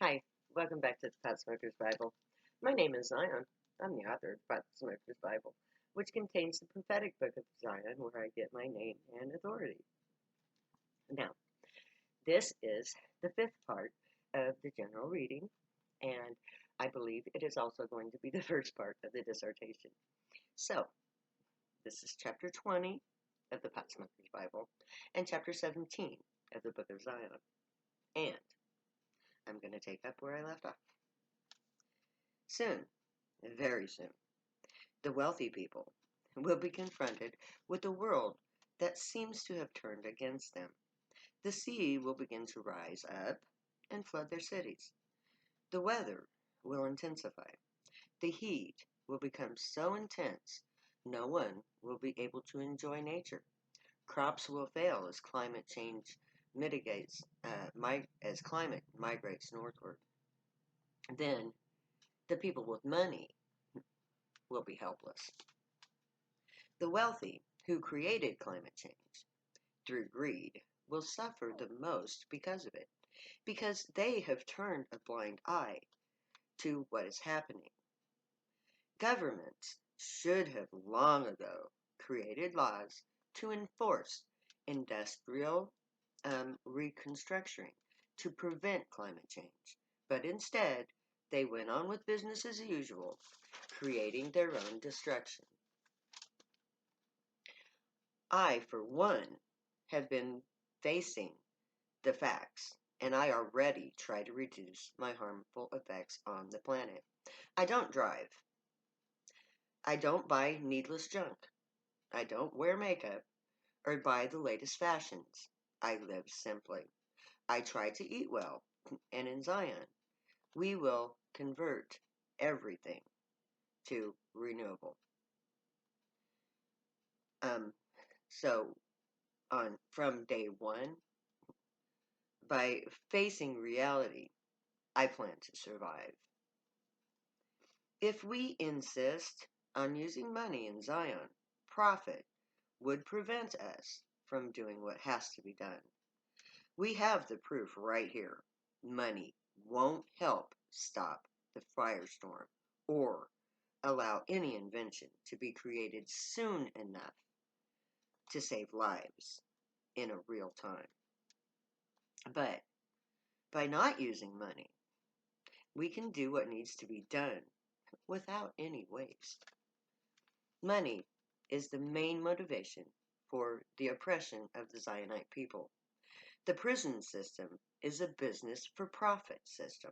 Hi, welcome back to the Pot Smoker's Bible. My name is Zion. I'm the author of Pot Smoker's Bible, which contains the prophetic book of Zion, where I get my name and authority. Now, this is the fifth part of the general reading, and I believe it is also going to be the first part of the dissertation. So, this is chapter 20 of the Pot Smoker's Bible and chapter 17 of the book of Zion. And I'm going to take up where I left off. Soon, very soon, the wealthy people will be confronted with a world that seems to have turned against them. The sea will begin to rise up and flood their cities. The weather will intensify. The heat will become so intense no one will be able to enjoy nature. Crops will fail as climate change mitigates, as climate migrates northward. Then the people with money will be helpless. The wealthy who created climate change through greed will suffer the most because of it, because they have turned a blind eye to what is happening. Governments should have long ago created laws to enforce industrial reconstruction to prevent climate change, but instead they went on with business as usual, creating their own destruction. I, for one, have been facing the facts, and I already try to reduce my harmful effects on the planet. I don't drive. I don't buy needless junk. I don't wear makeup or buy the latest fashions. I live simply. I try to eat well, and in Zion, we will convert everything to renewable. Um, so on from day one, by facing reality, I plan to survive. If we insist on using money in Zion, profit would prevent us from doing what has to be done. We have the proof right here. Money won't help stop the firestorm or allow any invention to be created soon enough to save lives in a real time. But by not using money, we can do what needs to be done without any waste. Money is the main motivation for the oppression of the Zionite people. The prison system is a business for profit system.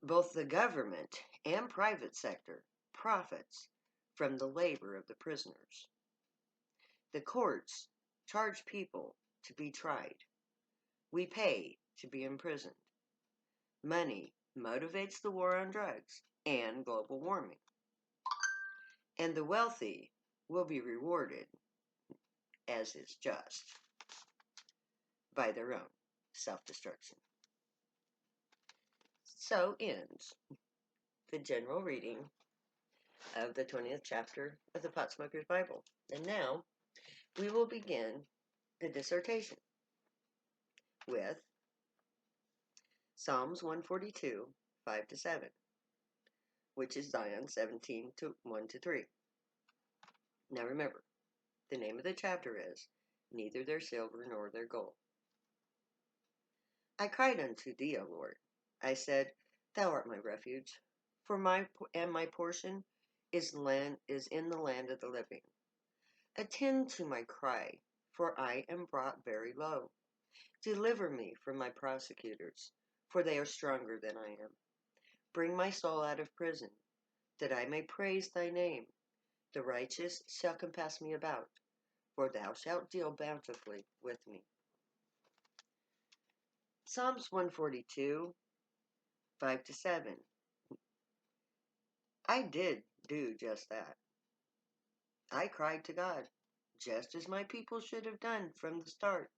Both the government and private sector profits from the labor of the prisoners. The courts charge people to be tried. We pay to be imprisoned. Money motivates the war on drugs and global warming. And the wealthy will be rewarded, as is just, by their own self-destruction. So ends the general reading of the 20th chapter of the Pot Smoker's Bible. And now we will begin the dissertation with Psalms 142, 5 to 7, which is Zion 17 to 1 to 3. Now remember, the name of the chapter is Neither their silver nor their gold. I cried unto thee, O Lord. I said, Thou art my refuge, for my portion is in the land of the living. Attend to my cry, for I am brought very low. Deliver me from my prosecutors, for they are stronger than I am. Bring my soul out of prison, that I may praise thy name. The righteous shall compass me about, for thou shalt deal bountifully with me. Psalms 142, 5 to 7. I did do just that. I cried to God, just as my people should have done from the start.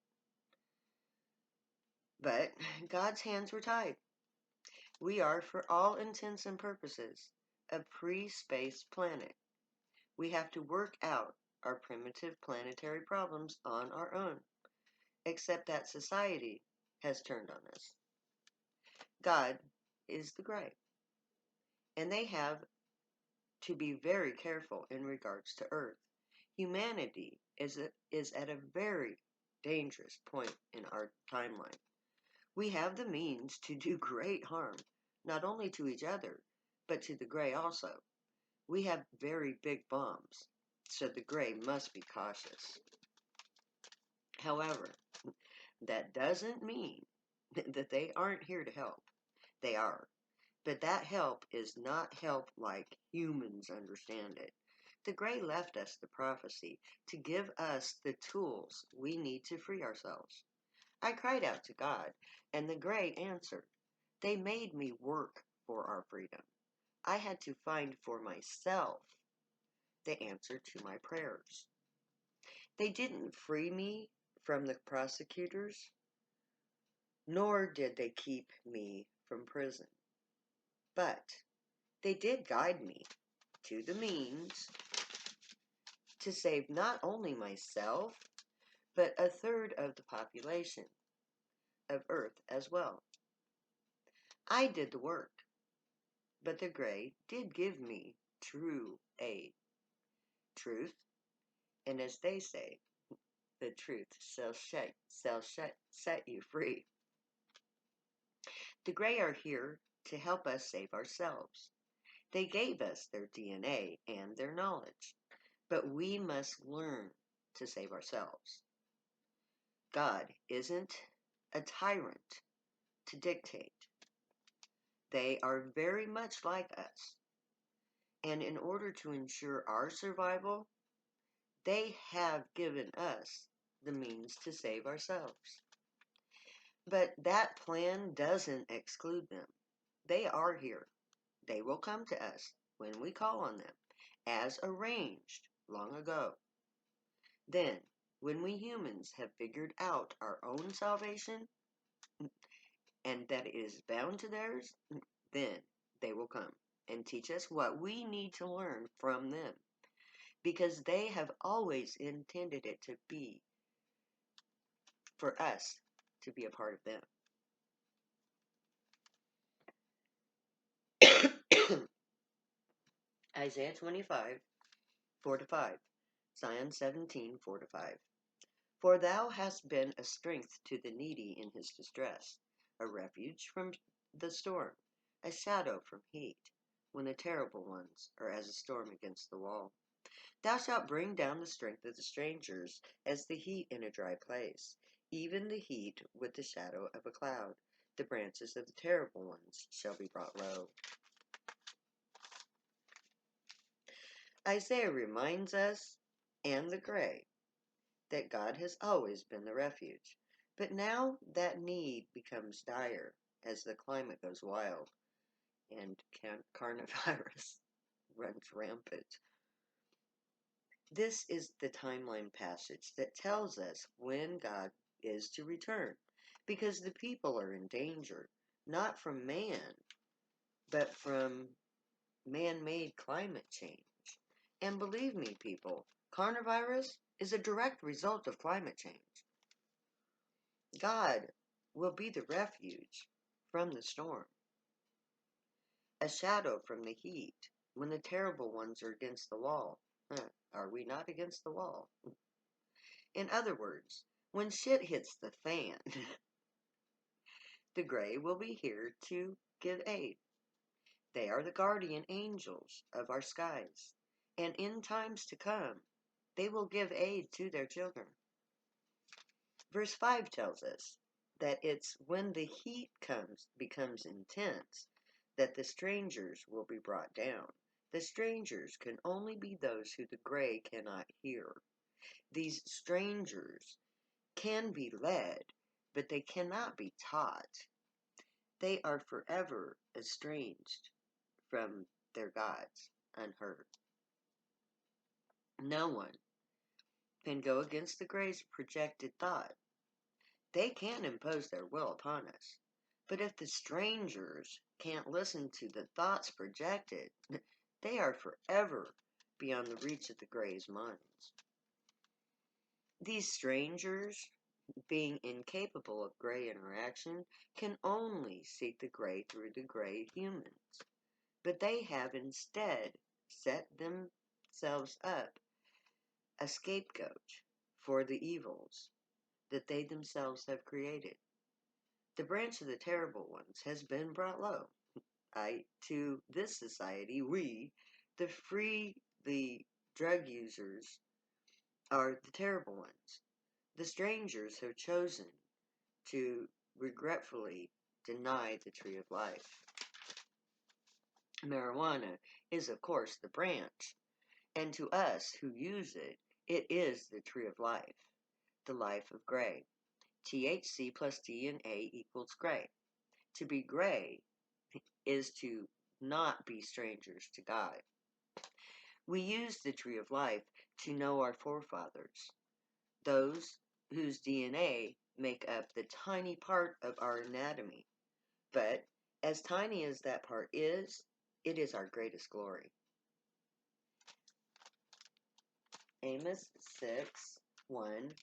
But God's hands were tied. We are, for all intents and purposes, a pre-space planet. We have to work out our primitive planetary problems on our own, except that society has turned on us. God is the gray, and they have to be very careful in regards to Earth. Humanity is at a very dangerous point in our timeline. We have the means to do great harm, not only to each other, but to the gray also. We have very big bombs, so the gray must be cautious. However, that doesn't mean that they aren't here to help. They are. But that help is not help like humans understand it. The Gray left us the prophecy to give us the tools we need to free ourselves. I cried out to God, and the Gray answered. They made me work for our freedom. I had to find for myself the answer to my prayers. They didn't free me from the prosecutors, nor did they keep me from prison. But they did guide me to the means to save not only myself, but a third of the population of Earth as well. I did the work, but the Gray did give me true aid. Truth, and as they say, the truth shall set you free. The Gray are here to help us save ourselves. They gave us their DNA and their knowledge, but we must learn to save ourselves. God isn't a tyrant to dictate. They are very much like us, and in order to ensure our survival, they have given us the means to save ourselves. But that plan doesn't exclude them. They are here. They will come to us when we call on them, as arranged long ago. Then, when we humans have figured out our own salvation, and that it is bound to theirs, then they will come and teach us what we need to learn from them, because they have always intended it to be for us to be a part of them. Isaiah 25, 4-5. Psalm 17, 4-5. For thou hast been a strength to the needy in his distress, a refuge from the storm, a shadow from heat, when the terrible ones are as a storm against the wall. Thou shalt bring down the strength of the strangers as the heat in a dry place, even the heat with the shadow of a cloud. The branches of the terrible ones shall be brought low. Isaiah reminds us, and the Gray, that God has always been the refuge. But now that need becomes dire as the climate goes wild and coronavirus runs rampant. This is the timeline passage that tells us when God is to return, because the people are in danger, not from man, but from man-made climate change. And believe me, people, coronavirus is a direct result of climate change. God will be the refuge from the storm, a shadow from the heat when the terrible ones are against the wall. Are we not against the wall? In other words, when shit hits the fan, the Gray will be here to give aid. They are the guardian angels of our skies, and in times to come, they will give aid to their children. Verse 5 tells us that it's when the heat becomes intense that the strangers will be brought down. The strangers can only be those who the Gray cannot hear. These strangers can be led, but they cannot be taught. They are forever estranged from their gods, unheard. No one can go against the Gray's projected thought. They can impose their will upon us. But if the strangers can't listen to the thoughts projected, they are forever beyond the reach of the Gray's minds. These strangers being incapable of gray interaction, can only seek the gray through the gray humans. But they have instead set themselves up a scapegoat for the evils that they themselves have created. The branch of the terrible ones has been brought low. To this society, we, the drug users, are the terrible ones. The strangers have chosen to regretfully deny the tree of life. Marijuana is, of course, the branch, and to us who use it, it is the tree of life, the life of gray. THC plus DNA equals gray. To be gray is to not be strangers to God. We use the tree of life to know our forefathers, those whose DNA make up the tiny part of our anatomy. But as tiny as that part is, it is our greatest glory. Amos 6:1,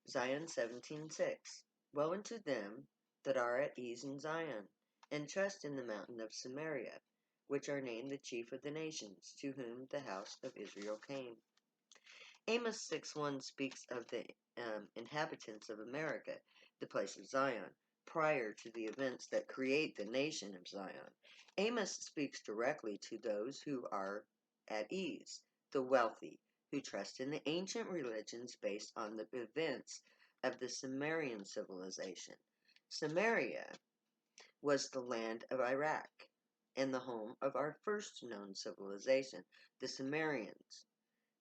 Zion 17:6. Woe unto them that are at ease in Zion, and trust in the mountain of Samaria, which are named the chief of the nations, to whom the house of Israel came. Amos 6:1 speaks of the inhabitants of America, the place of Zion, prior to the events that create the nation of Zion. Amos speaks directly to those who are at ease, the wealthy, who trust in the ancient religions based on the events of the Sumerian civilization. Samaria was the land of Iraq and the home of our first known civilization, the Sumerians.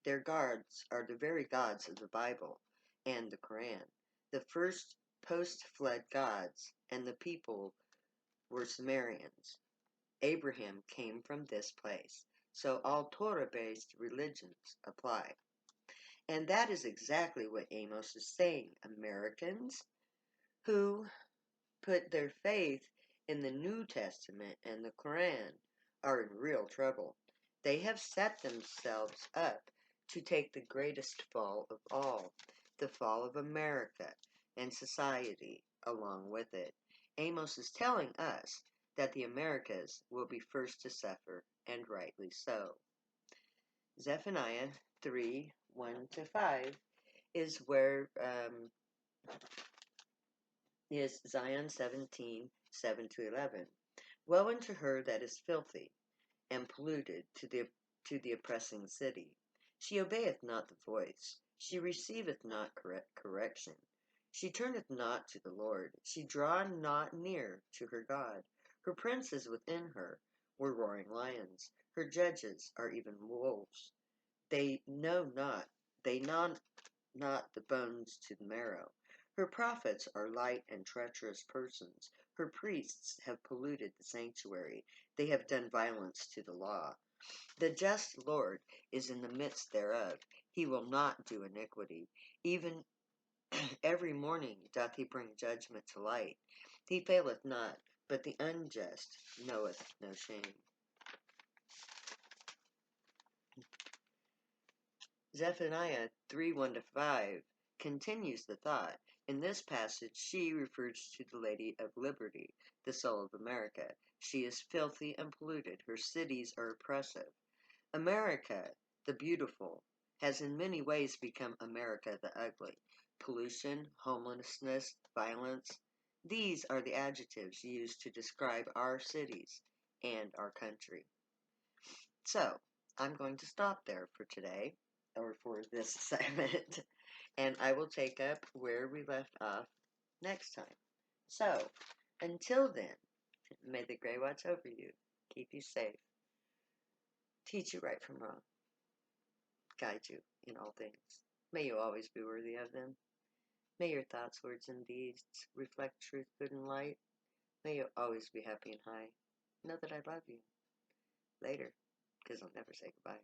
Their gods are the very gods of the Bible and the Quran. The first post-flood gods and the people were Sumerians. Abraham came from this place. So all Torah-based religions apply. And that is exactly what Amos is saying. Americans who put their faith in the New Testament and the Quran are in real trouble. They have set themselves up to take the greatest fall of all, the fall of America and society along with it. Amos is telling us that the Americas will be first to suffer, and rightly so. Zephaniah 3:1-5 is where is Zion 17:7-11. Woe unto her that is filthy and polluted to the oppressing city. She obeyeth not the voice. She receiveth not correction. She turneth not to the Lord. She draweth not near to her God. Her princes within her were roaring lions. Her judges are even wolves. They know not the bones to the marrow. Her prophets are light and treacherous persons. Her priests have polluted the sanctuary. They have done violence to the law. The just Lord is in the midst thereof. He will not do iniquity. Even every morning doth he bring judgment to light. He faileth not, but the unjust knoweth no shame. Zephaniah 3:1-5 continues the thought. In this passage, she refers to the Lady of Liberty, the soul of America. She is filthy and polluted. Her cities are oppressive. America, the beautiful, has in many ways become America the ugly. Pollution, homelessness, violence. These are the adjectives used to describe our cities and our country. So, I'm going to stop there for today, or for this assignment, and I will take up where we left off next time. So, until then, may the Grey watch over you, keep you safe, teach you right from wrong, guide you in all things. May you always be worthy of them. May your thoughts, words, and deeds reflect truth, good, and light. May you always be happy and high. Know that I love you. Later, because I'll never say goodbye.